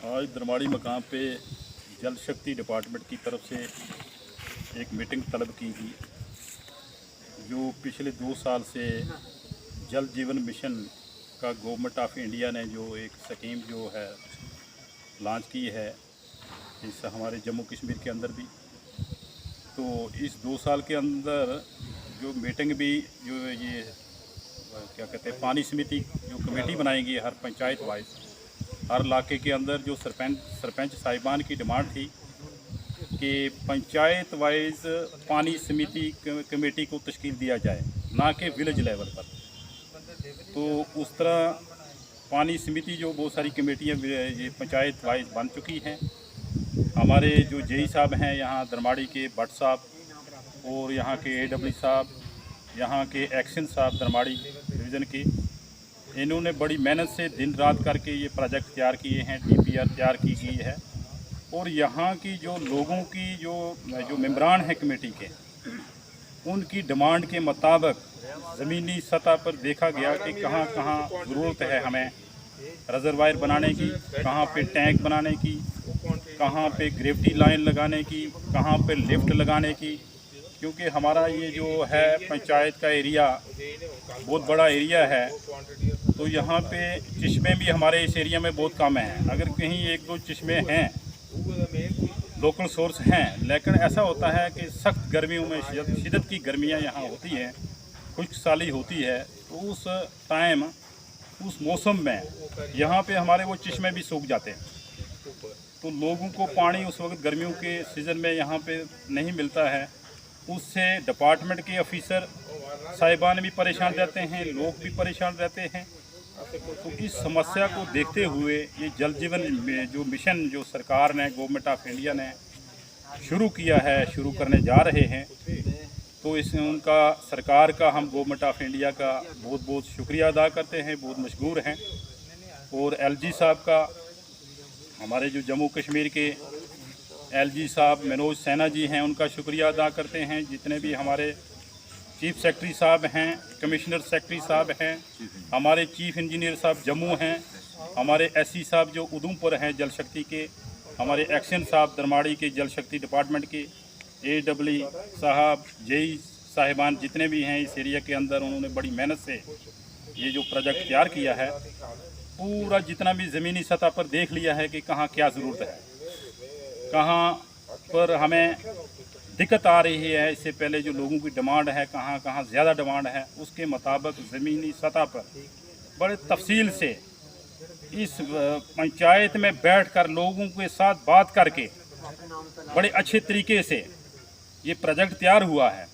आज दरमाड़ी मकाम पे जल शक्ति डिपार्टमेंट की तरफ से एक मीटिंग तलब की गई, जो पिछले 2 साल से जल जीवन मिशन का गवर्नमेंट ऑफ इंडिया ने जो एक स्कीम जो है लॉन्च की है इस हमारे जम्मू कश्मीर के अंदर भी। तो इस 2 साल के अंदर जो मीटिंग भी जो ये क्या कहते हैं पानी समिति जो कमेटी बनाएंगी हर पंचायत वाइज, हर इलाके के अंदर जो सरपंच साहिबान की डिमांड थी कि पंचायत वाइज पानी समिति कमेटी को तश्कील दिया जाए, ना कि विलेज लेवल पर। तो उस तरह पानी समिति जो बहुत सारी कमेटियाँ ये पंचायत वाइज बन चुकी हैं। हमारे जो जेई साहब हैं यहाँ दरमाड़ी के भट्ट साहब और यहाँ के AW साहब, यहाँ के एक्शन साहब दरमाड़ी डिवीज़न के, इन्होंने बड़ी मेहनत से दिन रात करके ये प्रोजेक्ट तैयार किए हैं, DPR तैयार की गई है। और यहाँ की जो लोगों की जो मेंबरान हैं कमेटी के, उनकी डिमांड के मुताबिक ज़मीनी सतह पर देखा गया कि कहाँ कहाँ ज़रूरत है हमें रिजर्वायर बनाने की, कहाँ पे टैंक बनाने की, कहाँ पे ग्रेविटी लाइन लगाने की, कहाँ पे लिफ्ट लगाने की। क्योंकि हमारा ये जो है पंचायत का एरिया बहुत बड़ा एरिया है, तो यहाँ पे चश्मे भी हमारे इस एरिया में बहुत कम हैं। अगर कहीं 1-2 चश्मे हैं, लोकल सोर्स हैं, लेकिन ऐसा होता है कि सख्त गर्मियों में शिद्दत की गर्मियाँ यहाँ होती हैं, खुश्क साली होती है, तो उस टाइम उस मौसम में यहाँ पे हमारे वो चश्मे भी सूख जाते हैं। तो लोगों को पानी उस वक्त गर्मियों के सीज़न में यहाँ पे नहीं मिलता है। उससे डिपार्टमेंट के ऑफिसर साहिबान भी परेशान रहते हैं, लोग भी परेशान रहते हैं। तो इस समस्या को देखते हुए ये जल जीवन जो मिशन जो सरकार ने गवर्नमेंट ऑफ इंडिया ने शुरू किया है, शुरू करने जा रहे हैं, तो इसमें उनका सरकार का हम गवर्नमेंट ऑफ इंडिया का बहुत बहुत शुक्रिया अदा करते हैं, बहुत मशहूर हैं। और LG साहब का, हमारे जो जम्मू कश्मीर के LG साहब मनोज सैना जी हैं, उनका शुक्रिया अदा करते हैं। जितने भी हमारे चीफ सेक्रेटरी साहब हैं, कमिश्नर सेक्रेटरी साहब हैं, हमारे चीफ इंजीनियर साहब जम्मू हैं, हमारे SC साहब जो उधमपुर हैं जल शक्ति के, हमारे एक्शन साहब दरमाड़ी के जल शक्ति डिपार्टमेंट के, AW साहब, जेई साहिबान जितने भी हैं इस एरिया के अंदर, उन्होंने बड़ी मेहनत से ये जो प्रोजेक्ट तैयार किया है। पूरा जितना भी ज़मीनी सतह पर देख लिया है कि कहाँ क्या ज़रूरत है, कहाँ पर हमें दिक्कत आ रही है, इससे पहले जो लोगों की डिमांड है कहाँ कहाँ ज़्यादा डिमांड है, उसके मुताबिक ज़मीनी सतह पर बड़े तफसील से इस पंचायत में बैठकर लोगों के साथ बात करके बड़े अच्छे तरीके से ये प्रोजेक्ट तैयार हुआ है।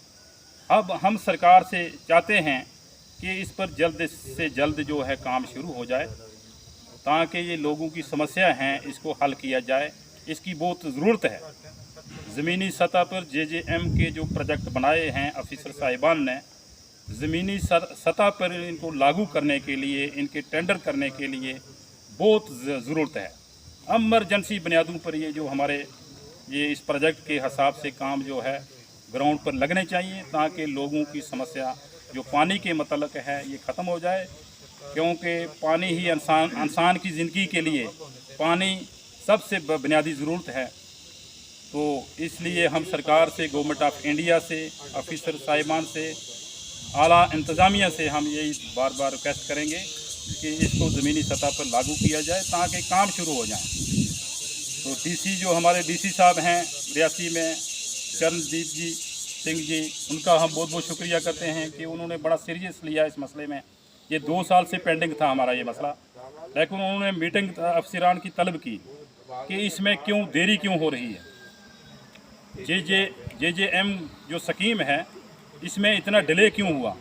अब हम सरकार से चाहते हैं कि इस पर जल्द से जल्द जो है काम शुरू हो जाए, ताकि ये लोगों की समस्या हैं इसको हल किया जाए। इसकी बहुत ज़रूरत है। ज़मीनी सतह पर JJM के जो प्रोजेक्ट बनाए हैं ऑफिसर साहिबान ने, ज़मीनी सतह पर इनको लागू करने के लिए, इनके टेंडर करने के लिए बहुत ज़रूरत है। एमरजेंसी बुनियादों पर ये जो हमारे ये इस प्रोजेक्ट के हिसाब से काम जो है ग्राउंड पर लगने चाहिए, ताकि लोगों की समस्या जो पानी के मतलब है ये ख़त्म हो जाए। क्योंकि पानी ही इंसान की ज़िंदगी के लिए पानी सबसे बुनियादी ज़रूरत है। तो इसलिए हम सरकार से, गवर्नमेंट ऑफ इंडिया से, ऑफिसर साहिबान से, आला इंतज़ामिया से हम यही बार बार रिक्वेस्ट करेंगे कि इसको ज़मीनी सतह पर लागू किया जाए ताकि काम शुरू हो जाए। तो DC जो हमारे DC साहब हैं रियासी में, चरणदीप जी सिंह जी, उनका हम बहुत बहुत शुक्रिया करते हैं कि उन्होंने बड़ा सीरियस लिया इस मसले में। ये 2 साल से पेंडिंग था हमारा ये मसला, लेकिन उन्होंने मीटिंग अफसरान की तलब की कि इसमें क्यों देरी क्यों हो रही है। JJM जो स्कीम है इसमें इतना डिले क्यों हुआ।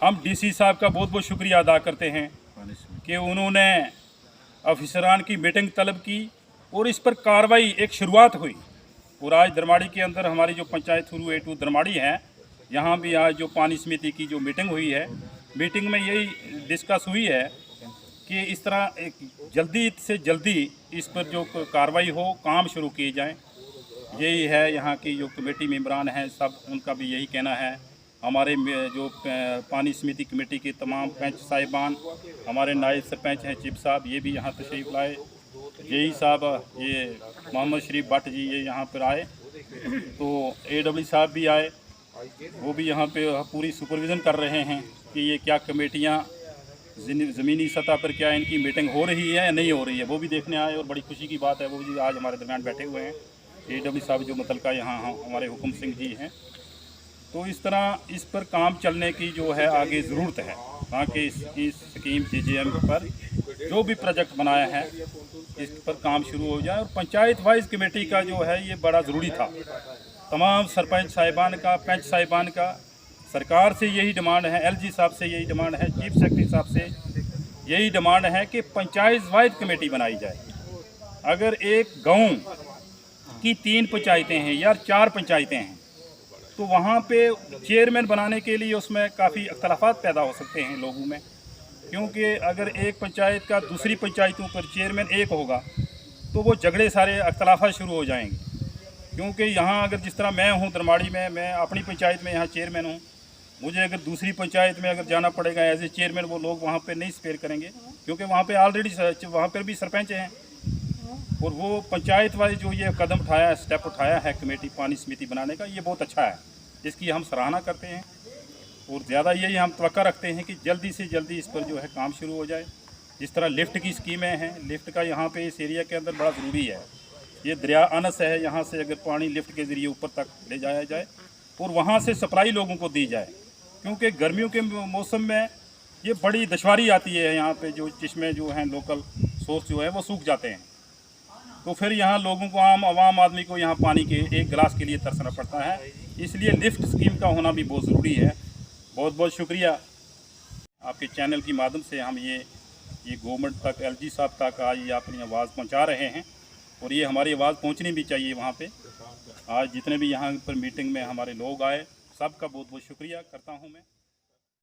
हम DC साहब का बहुत बहुत शुक्रिया अदा करते हैं कि उन्होंने अफसरान की मीटिंग तलब की और इस पर कार्रवाई एक शुरुआत हुई। और आज दरमाड़ी के अंदर हमारी जो पंचायत थ्रू A2 दरमाड़ी है, यहाँ भी आज जो पानी समिति की जो मीटिंग हुई है, मीटिंग में यही डिस्कस हुई है कि इस तरह जल्दी से जल्दी इस पर जो कार्रवाई हो, काम शुरू किए जाएँ। यही है यहाँ की जो कमेटी मेंबरान हैं सब, उनका भी यही कहना है। हमारे जो पानी समिति कमेटी के तमाम पंच साहिबान, हमारे नायब सरपंच हैं चिप साहब, ये भी यहाँ तशरीफ़ लाए। जेई साहब ये मोहम्मद शरीफ भट्ट जी ये यहाँ पर आए, तो AW साहब भी आए, वो भी यहाँ पे पूरी सुपरविज़न कर रहे हैं कि ये क्या कमेटियाँ ज़मीनी सतह पर क्या इनकी मीटिंग हो रही है या नहीं हो रही है, वो भी देखने आए। और बड़ी खुशी की बात है, वो भी आज हमारे दरमियान बैठे हुए हैं। AW साहब जो मुतलका यहाँ हमारे हुकुम सिंह जी हैं। तो इस तरह इस पर काम चलने की जो है आगे ज़रूरत है, ताकि इसकी स्कीम JJM पर जो भी प्रोजेक्ट बनाया है इस पर काम शुरू हो जाए। और पंचायत वाइज कमेटी का जो है ये बड़ा ज़रूरी था। तमाम सरपंच साहिबान का, पंच साहिबान का सरकार से यही डिमांड है, LG साहब से यही डिमांड है, चीफ सेक्रेटरी साहब से यही डिमांड है कि पंचायत वाइज कमेटी बनाई जाए। अगर एक गांव की 3 पंचायतें हैं या 4 पंचायतें हैं, तो वहाँ पे चेयरमैन बनाने के लिए उसमें काफ़ी अख्तलाफात पैदा हो सकते हैं लोगों में, क्योंकि अगर एक पंचायत का दूसरी पंचायतों पर चेयरमैन एक होगा तो वो झगड़े सारे अख्तलाफात शुरू हो जाएंगे। क्योंकि यहाँ अगर जिस तरह मैं हूँ दरमाड़ी में, मैं अपनी पंचायत में यहाँ चेयरमैन हूँ, मुझे अगर दूसरी पंचायत में अगर जाना पड़ेगा एज ए चेयरमैन, वो लोग वहाँ पे नहीं स्पेयर करेंगे, क्योंकि वहाँ पे ऑलरेडी वहाँ पर भी सरपंच हैं। और वो पंचायत वाइज जो ये कदम उठाया है, स्टेप उठाया है कमेटी पानी समिति बनाने का, ये बहुत अच्छा है, इसकी हम सराहना करते हैं। और ज़्यादा यही हम तवक्का रखते हैं कि जल्दी से जल्दी इस पर जो है काम शुरू हो जाए। जिस तरह लिफ्ट की स्कीमें हैं, लिफ्ट का यहाँ पे इस एरिया के अंदर बड़ा ज़रूरी है। ये दरिया अनस है, यहाँ से अगर पानी लिफ्ट के ज़रिए ऊपर तक ले जाया जाए और वहाँ से सप्लाई लोगों को दी जाए, क्योंकि गर्मियों के मौसम में ये बड़ी दुश्वारी आती है। यहाँ पे जो चश्मे जो हैं लोकल सोर्स जो है वो सूख जाते हैं, तो फिर यहाँ लोगों को आवाम आदमी को यहाँ पानी के एक गिलास के लिए तरसना पड़ता है। इसलिए लिफ्ट स्कीम का होना भी बहुत ज़रूरी है। बहुत बहुत शुक्रिया। आपके चैनल की माध्यम से हम ये गवर्नमेंट तक, LG साहब तक आज ये अपनी आवाज़ पहुँचा रहे हैं, और ये हमारी आवाज़ पहुँचनी भी चाहिए वहाँ पे। आज जितने भी यहाँ पर मीटिंग में हमारे लोग आए, सबका बहुत बहुत शुक्रिया करता हूँ मैं।